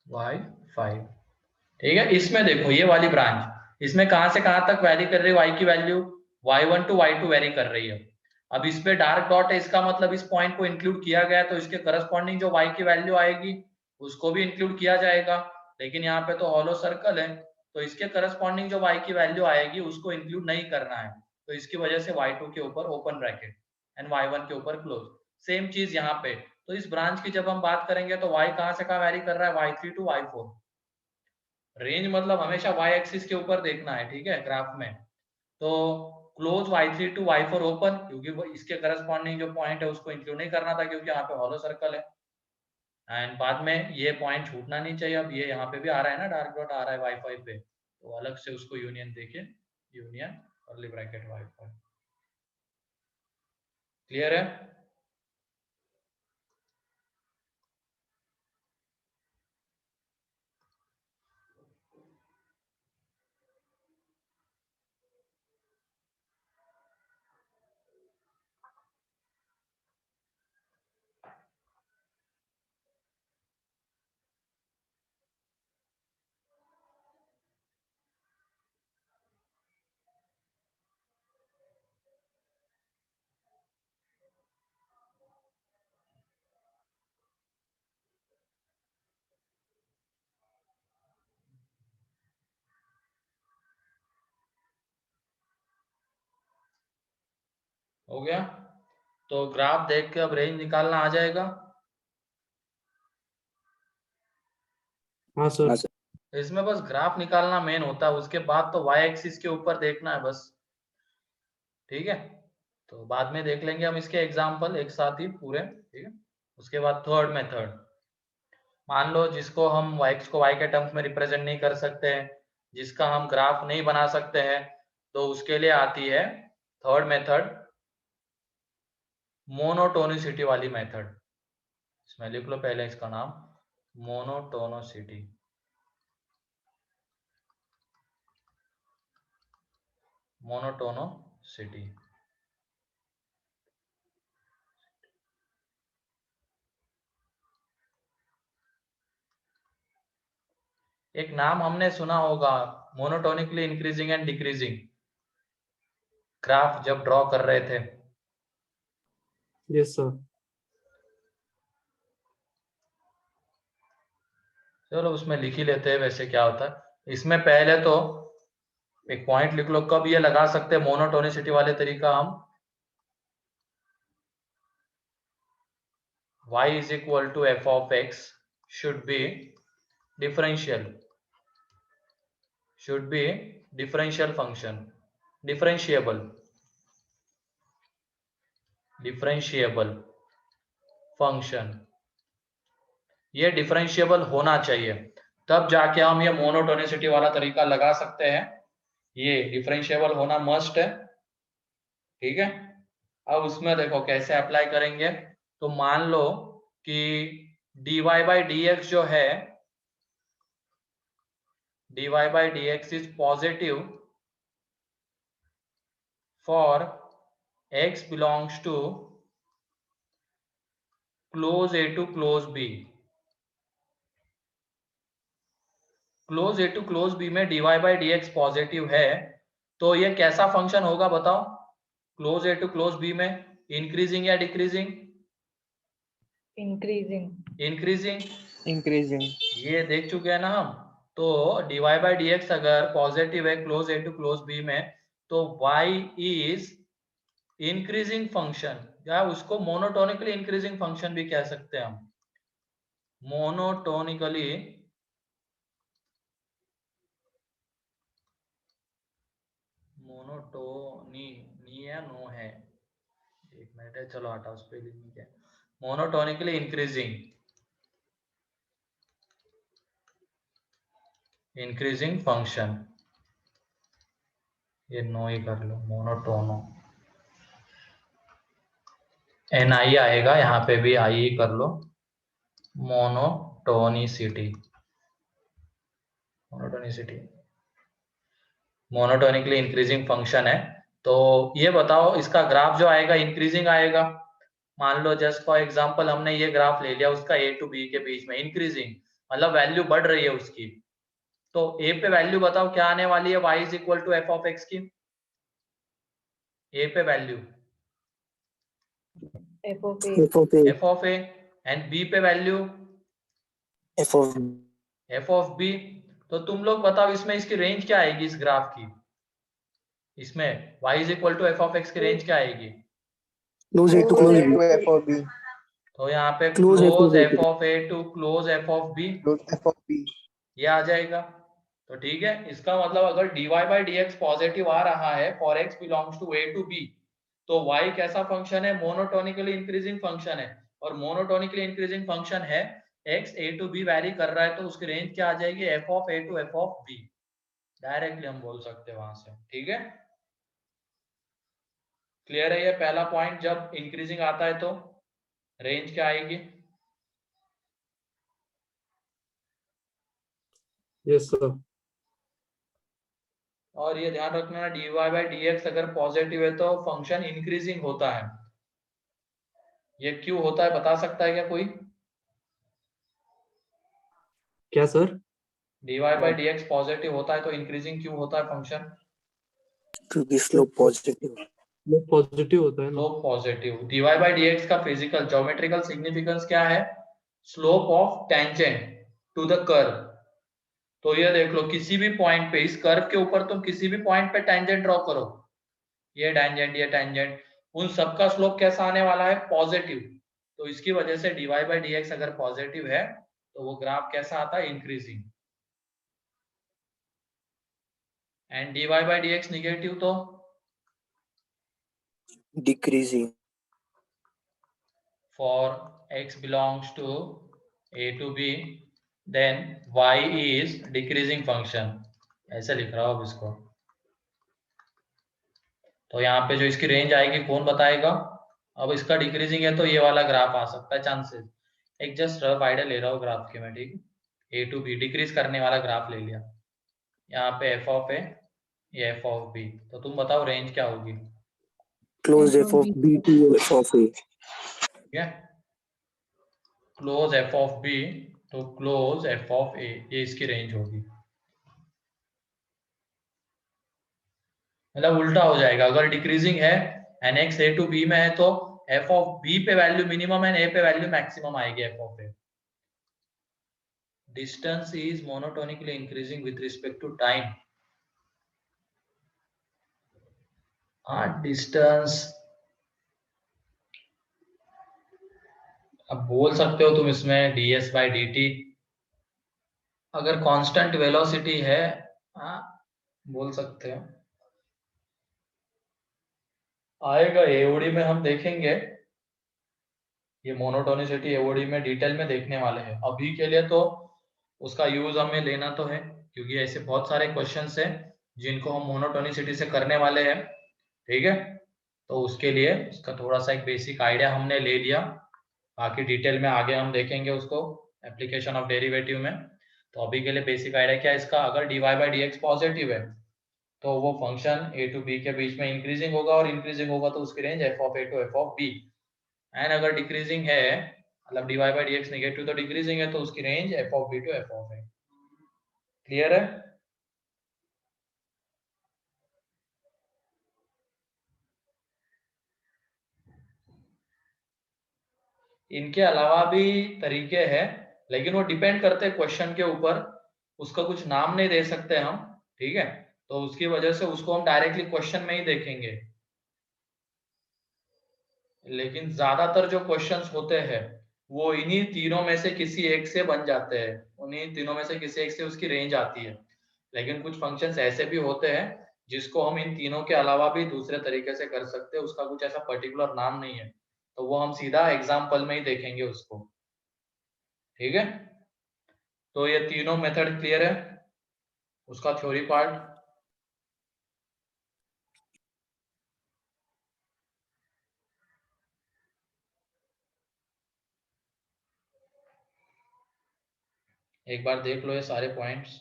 y5, ठीक है। इसमें देखो ये वाली ब्रांच, इसमें कहां से कहां तक वैरी कर रही है y की value, y1 to y2 vary कर रही है। अब इस पे डार्क डॉट है, इसका मतलब इस पॉइंट को इंक्लूड किया गया, तो इसके करस्पॉन्डिंग जो y की वैल्यू आएगी उसको भी इंक्लूड किया जाएगा। लेकिन यहाँ पे तो हॉलो सर्कल है, तो इसके करस्पॉन्डिंग जो y की वैल्यू आएगी उसको इंक्लूड नहीं करना है, तो इसकी वजह से y2 के ऊपर ओपन ब्रैकेट एंड y1 के ऊपर क्लोज। सेम चीज यहाँ पे, तो इस ब्रांच की जब हम बात करेंगे तो y कहाँ से कहाँ वैरी कर रहा है, y3 टू y4। रेंज मतलब हमेशा y एक्सिस के ऊपर देखना है, ठीक है, ग्राफ में। तो close y3 to y4 open, क्योंकि वो इसके करस्पॉन्डिंग जो पॉइंट है उसको इंक्लूड नहीं करना था, क्योंकि यहाँ पे हॉलो सर्कल है। एंड बाद में ये पॉइंट छूटना नहीं चाहिए। अब ये यहाँ पे भी आ रहा है ना, डार्क डॉट आ रहा है y5 पे, तो अलग से उसको यूनियन देके, union curly bracket y5। Clear है? हो गया? तो ग्राफ देख के अब रेंज निकालना आ जाएगा। हाँ सर। हाँ सर। इसमें बस ग्राफ निकालना मेन होता है, उसके बाद तो y एक्सिस के ऊपर देखना है बस, ठीक है। तो बाद में देख लेंगे हम इसके एग्जाम्पल एक साथ ही पूरे, ठीक है। उसके बाद थर्ड मेथड, मान लो जिसको हम x को y के टर्म्स में रिप्रेजेंट नहीं कर सकते हैं, जिसका हम ग्राफ नहीं बना सकते हैं, तो उसके लिए आती है थर्ड मेथड, मोनोटोनिसिटी वाली मेथड। इसमें लिख लो पहले इसका नाम, मोनोटोनिसिटी। मोनोटोनिसिटी एक नाम हमने सुना होगा, monotonically increasing and decreasing, graph जब ड्रॉ कर रहे थे। Yes sir. चलो उसमें लिख ही लेते हैं, वैसे क्या होता है इसमें। पहले तो एक पॉइंट लिख लो, कब ये लगा सकते हैं मोनोटोनिसिटी वाले तरीका हम, y is equal to f of x should be differential, should be differential function, differentiable, differentiable function, ये डिफरेंशिएबल होना चाहिए, तब जाके हम ये मोनोटोनिसिटी वाला तरीका लगा सकते हैं। ये डिफरेंशिएबल होना मस्ट है, ठीक है। अब उसमें देखो कैसे अप्लाई करेंगे, तो मान लो कि dy by dx जो है, dy by dx is positive for x belongs to close a to close b। Close a to close b में dy by dx पॉजिटिव है, तो ये कैसा फंक्शन होगा बताओ, close a to close b में इंक्रीजिंग या डिक्रीजिंग? इंक्रीजिंग। इंक्रीजिंग। Increasing. ये देख चुके हैं ना हम। तो dy by dx अगर पॉजिटिव है close a to close b में, तो y इज इंक्रीजिंग फंक्शन, या उसको मोनोटोनिकली इंक्रीजिंग फंक्शन भी कह सकते हैं हम। मोनोटोनिकली मोनोटोनी नी है, नो है, एक मिनट है, चलो हटाओ स्पेलिंग क्या है, मोनोटोनिकली इंक्रीजिंग, इंक्रीजिंग फंक्शन, ये नो ही कर लो, मोनोटोनो, एन आई आएगा, यहाँ पे भी आई ही कर लो, monotonicity, monotonicity, monotonically increasing function है। तो ये बताओ इसका ग्राफ जो आएगा इंक्रीजिंग आएगा। मान लो जस्ट फॉर एग्जांपल हमने ये ग्राफ ले लिया, उसका ए टू बी के बीच में इंक्रीजिंग, मतलब वैल्यू बढ़ रही है उसकी। तो ए पे वैल्यू बताओ क्या आने वाली है, y is equal to f of x की, ए पे value F of A. F of A. f of a, and b पे value F of f of b। तो तुम लोग बताओ इसमें इसकी रेंज क्या आएगी इस ग्राफ की, इसमें y is equal to f of x की रेंज क्या आएगी? close A to Close close A B. to F of B. तो यहाँ पे Close F close of A f to of a to close f of b, Close F of B. ये आ जाएगा। तो ठीक है, इसका मतलब अगर dy by D x positive आ रहा है for x belongs to a to b, तो y कैसा फंक्शन है? मोनोटोनिकली इंक्रीजिंग फंक्शन है, और मोनोटोनिकली इंक्रीजिंग फंक्शन है, x a to b vary कर रहा है, तो उसकी रेंज क्या आ जाएगी? f of a to f of b। Directly हम बोल सकते हैं वहां से। ठीक है, क्लियर है ये पहला पॉइंट? जब इंक्रीजिंग आता है तो रेंज क्या आएगी? Yes sir. और ये ध्यान रखना dy बाई डी एक्स अगर पॉजिटिव है तो फंक्शन इंक्रीजिंग होता है। ये क्यों होता है बता सकता है क्या कोई? क्या sir? dy by D x positive होता है तो इंक्रीजिंग क्यों होता है फंक्शन? क्योंकि स्लोप पॉजिटिव। वो पॉजिटिव होता है ना। Slope positive. dy by D x का फिजिकल ज्योमेट्रिकल सिग्निफिकेंस क्या है? Slope of tangent to the curve. तो ये देख लो, किसी भी पॉइंट पे इस कर्व के ऊपर तुम किसी भी पॉइंट पे टेंजेंट ड्रॉ करो, ये टेंजेंट, उन सबका स्लोप कैसा आने वाला है? पॉजिटिव। तो इसकी वजह से dy बाई डी एक्स अगर पॉजिटिव है तो वो ग्राफ कैसा आता है? Increasing. And dy by D x negative तो decreasing. for x belongs to a to b, then y is decreasing function। ऐसे लिख रहा हूं अब इसको। तो यहाँ पे जो इसकी रेंज आएगी कौन बताएगा? अब इसका डिक्रीजिंग है तो ये वाला ग्राफ आ सकता है चांसेस। एक जस्ट रफ आइडिया ले रहा हूँ ग्राफ के मैं, ठीक है? a टू b डिक्रीज करने वाला ग्राफ ले लिया। यहाँ पे f ऑफ a, ये f ऑफ b। तो तुम बताओ रेंज क्या होगी? Close F of B to F of A. ठीक है, क्लोज f ऑफ b तो क्लोज f ऑफ a, ये इसकी रेंज होगी। मतलब उल्टा हो जाएगा, अगर डिक्रीजिंग है and x a to b में है तो f ऑफ b पे वैल्यू मिनिमम एंड a पे वैल्यू मैक्सिमम आएगी f of a। Distance is monotonically increasing with respect to time. हाँ, डिस्टेंस अब बोल सकते हो तुम इसमें ds बाई डी टी, अगर कांस्टेंट वेलोसिटी है, हाँ बोल सकते हो। आएगा एओडी में, हम देखेंगे ये मोनोटोनिसिटी एओडी में डिटेल में देखने वाले हैं। अभी के लिए तो उसका यूज हमें लेना तो है, क्योंकि ऐसे बहुत सारे क्वेश्चंस हैं जिनको हम मोनोटोनिसिटी से करने वाले हैं। ठीक है, तो उसके लिए उसका थोड़ा सा एक बेसिक आइडिया हमने ले लिया, बाकी डिटेल में आगे हम देखेंगे उसको एप्लीकेशन ऑफ डेरिवेटिव में। तो अभी के लिए बेसिक आइडिया क्या है इसका? अगर dy by D x positive है तो वो फंक्शन a टू b के बीच में इंक्रीजिंग होगा, और इंक्रीजिंग होगा तो उसकी range f of a to f of b। And अगर डिक्रीजिंग है, मतलब dy by D x negative तो डिक्रीजिंग है, तो उसकी range f of b to f of a। Clear है? इनके अलावा भी तरीके हैं, लेकिन वो डिपेंड करते हैं क्वेश्चन के ऊपर, उसका कुछ नाम नहीं दे सकते हम। ठीक है, तो उसकी वजह से उसको हम डायरेक्टली क्वेश्चन में ही देखेंगे। लेकिन ज्यादातर जो क्वेश्चंस होते हैं वो इन्हीं तीनों में से किसी एक से बन जाते हैं, उन्हीं तीनों में से किसी एक से उसकी रेंज आती है। लेकिन कुछ फंक्शंस ऐसे भी होते हैं जिसको हम इन तीनों के अलावा भी दूसरे तरीके से कर सकते हैं, उसका कुछ ऐसा पर्टिकुलर नाम नहीं है, तो वो हम सीधा एग्जाम्पल में ही देखेंगे उसको। ठीक है, तो ये तीनों मेथड क्लियर है, उसका थ्योरी पार्ट। एक बार देख लो ये सारे पॉइंट्स।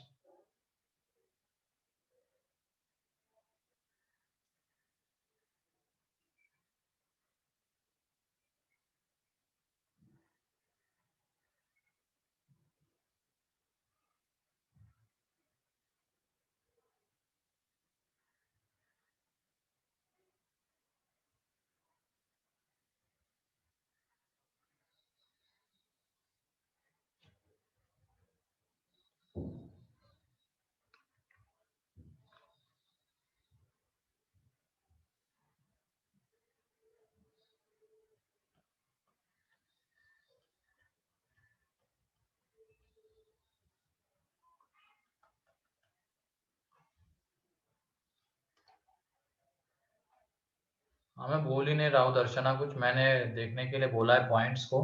मैं बोल ही नहीं रहा हूँ दर्शना, कुछ मैंने देखने के लिए बोला है पॉइंट्स को।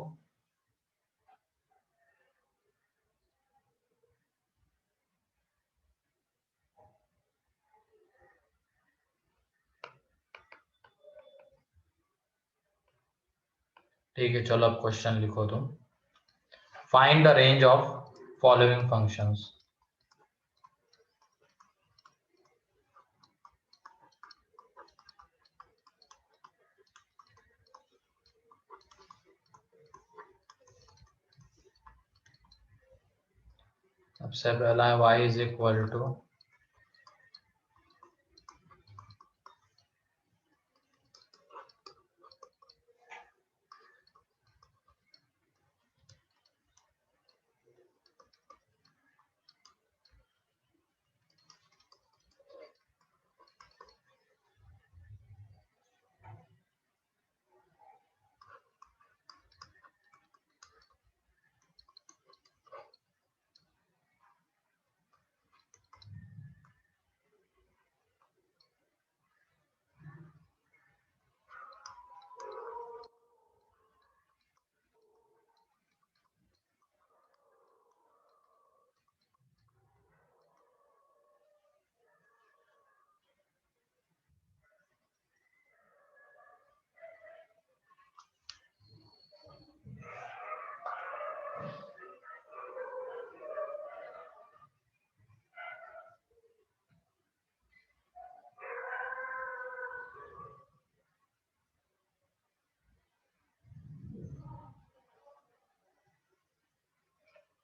ठीक है चलो अब क्वेश्चन लिखो तुम। Find the range of following functions. सबसे पहला है y इज इक्वल टू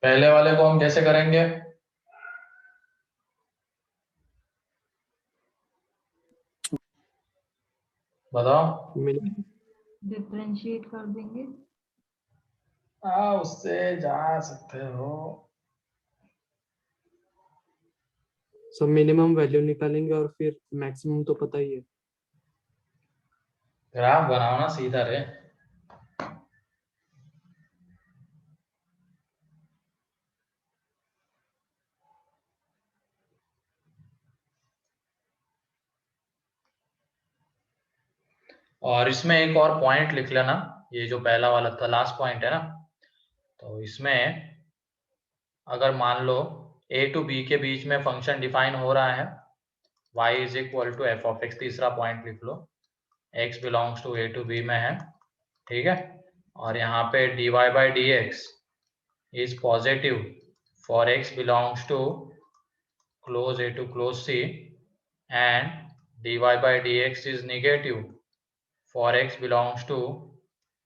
पहले वाले को हम कैसे करेंगे? बताओ। डिफरेंशिएट कर देंगे। उससे जा सकते हो। सब मिनिमम वैल्यू निकालेंगे और फिर मैक्सिमम तो पता ही है। ग्राफ बनाओ ना सीधा रे। और इसमें एक और पॉइंट लिख लेना, ये जो पहला वाला था लास्ट पॉइंट है ना, तो इसमें अगर मान लो a टू b के बीच में फंक्शन डिफाइन हो रहा है y is equal to f of x, तीसरा पॉइंट लिख लो, x belongs to a to b में है, ठीक है। और यहाँ पे dy by D x is positive for x belongs to close a to close c and dy by D x is negative for x belongs to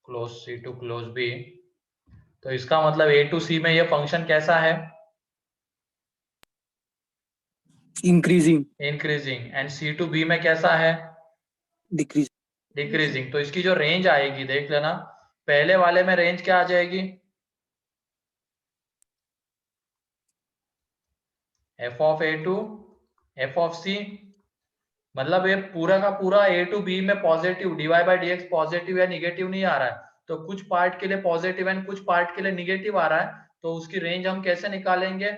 close c to close b। तो इसका मतलब a to c में ये function कैसा है? Increasing increasing. And c to b में कैसा है? Decrease decreasing. तो इसकी जो रेंज आएगी देख लेना, पहले वाले में रेंज क्या आ जाएगी? f of a to f of c, मतलब ये पूरा का पूरा a टू b में positive dy by D x positive या निगेटिव नहीं आ रहा है, तो कुछ पार्ट के लिए पॉजिटिव एंड कुछ पार्ट के लिए निगेटिव आ रहा है, तो उसकी रेंज हम कैसे निकालेंगे?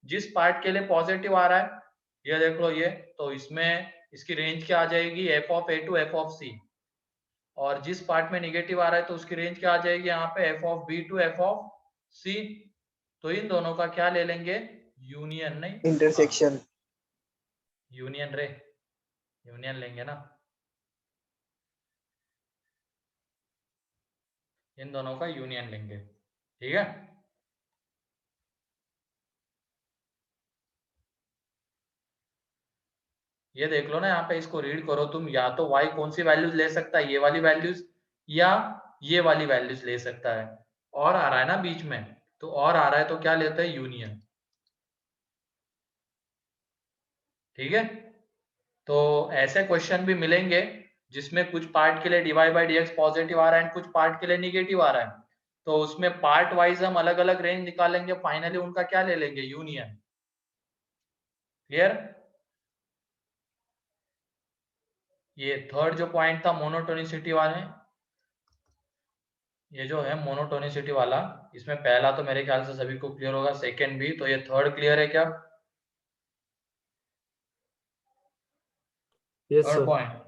जिस पार्ट के लिए पॉजिटिव आ रहा है, ये देख लो ये, तो इसमें इसकी रेंज क्या आ जाएगी? f of a to f of c। और जिस पार्ट में निगेटिव आ रहा है तो उसकी रेंज क्या आ जाएगी यहाँ पे? f of b to f of c। तो इन दोनों का क्या ले लेंगे? यूनियन। नहीं, इंटरसेक्शन। यूनियन रे, यूनियन लेंगे ना, इन दोनों का यूनियन लेंगे, ठीक है। ये देख लो ना यहाँ पे, इसको रीड करो तुम, या तो y कौन सी वैल्यूज ले सकता है? ये वाली वैल्यूज या ये वाली वैल्यूज ले सकता है। और आ रहा है ना बीच में, तो और आ रहा है तो क्या लेता है? यूनियन, ठीक है। तो ऐसे क्वेश्चन भी मिलेंगे जिसमें कुछ पार्ट के लिए dy by D x positive आ रहा है, कुछ पार्ट के लिए निगेटिव आ रहा है, तो उसमें पार्ट वाइज हम अलग अलग रेंज निकालेंगे, फाइनली उनका क्या ले लेंगे? यूनियन। क्लियर? ये थर्ड जो पॉइंट था मोनोटोनिसिटी वाले, ये जो है मोनोटोनिसिटी वाला, इसमें पहला तो मेरे ख्याल से सभी को क्लियर होगा, सेकंड भी, तो ये थर्ड क्लियर है क्या? Yes third sir. Point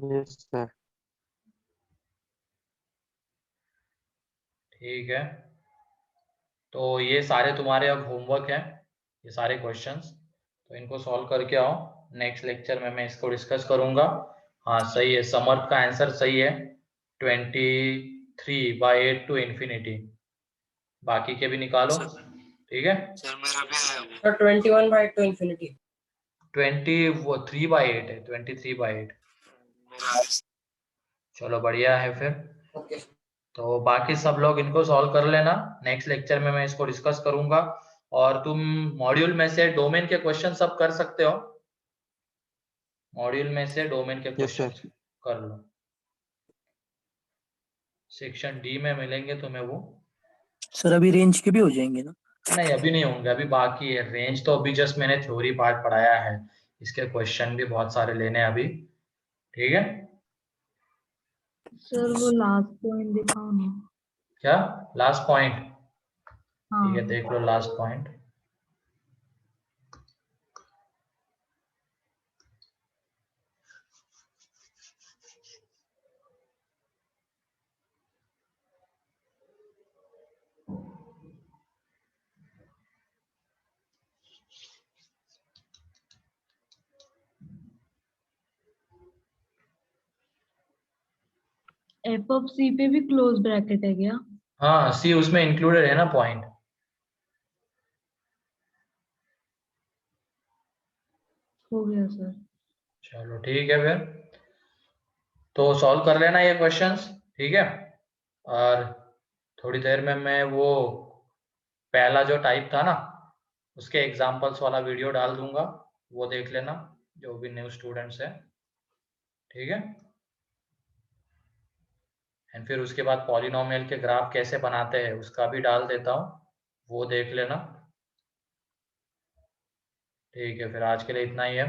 Yes, sir. ठीक है, तो ये सारे तुम्हारे अब होमवर्क हैं, ये सारे क्वेश्चंस, तो इनको सॉल्व करके आओ। नेक्स्ट लेक्चर में मैं इसको डिस्कस करूंगा। हाँ सही है, समर्थ का आंसर सही है, 23/8 टू इंफिनिटी। बाकी के भी निकालो, ठीक है। सर मेरा भी आया हुआ। Sir 21/8 to infinity। 23/8 है, 23/8। चलो बढ़िया है फिर। ओके। तो बाकी सब लोग इनको सॉल्व कर लेना, नेक्स्ट लेक्चर में मैं इसको डिस्कस करूंगा। और तुम मॉड्यूल में से डोमेन के क्वेश्चन सब कर सकते हो, मॉड्यूल में से डोमेन के Yes, sir. क्वेश्चन कर लो। सेक्शन डी में मिलेंगे तुम्हें वो। सर अभी रेंज के भी हो जाएंगे ना? नहीं अभी नहीं होंगे, अभी बाकी है। रेंज तो अभी जस्ट मैंने थ्योरी पार्ट पढ़ाया है, इसके क्वेश्चन भी बहुत सारे लेने हैं अभी, ठीक है। सर वो लास्ट पॉइंट दिखाओ ना। क्या लास्ट पॉइंट? हाँ ठीक है, देख लो लास्ट पॉइंट। एफ ऑफ सी पे भी क्लोज ब्रैकेट है क्या? हाँ सी उसमें इंक्लूडेड है ना पॉइंट। हो गया सर। चलो ठीक है फिर, तो सॉल्व कर लेना ये क्वेश्चंस, ठीक है। और थोड़ी देर में मैं वो पहला जो टाइप था ना उसके एग्जांपल्स वाला वीडियो डाल दूंगा, वो देख लेना जो भी न्यू स्टूडेंट्स है, ठीक है। एंड फिर उसके बाद पॉलिनोमियल के ग्राफ कैसे बनाते हैं उसका भी डाल देता हूँ, वो देख लेना, ठीक है। फिर आज के लिए इतना ही है।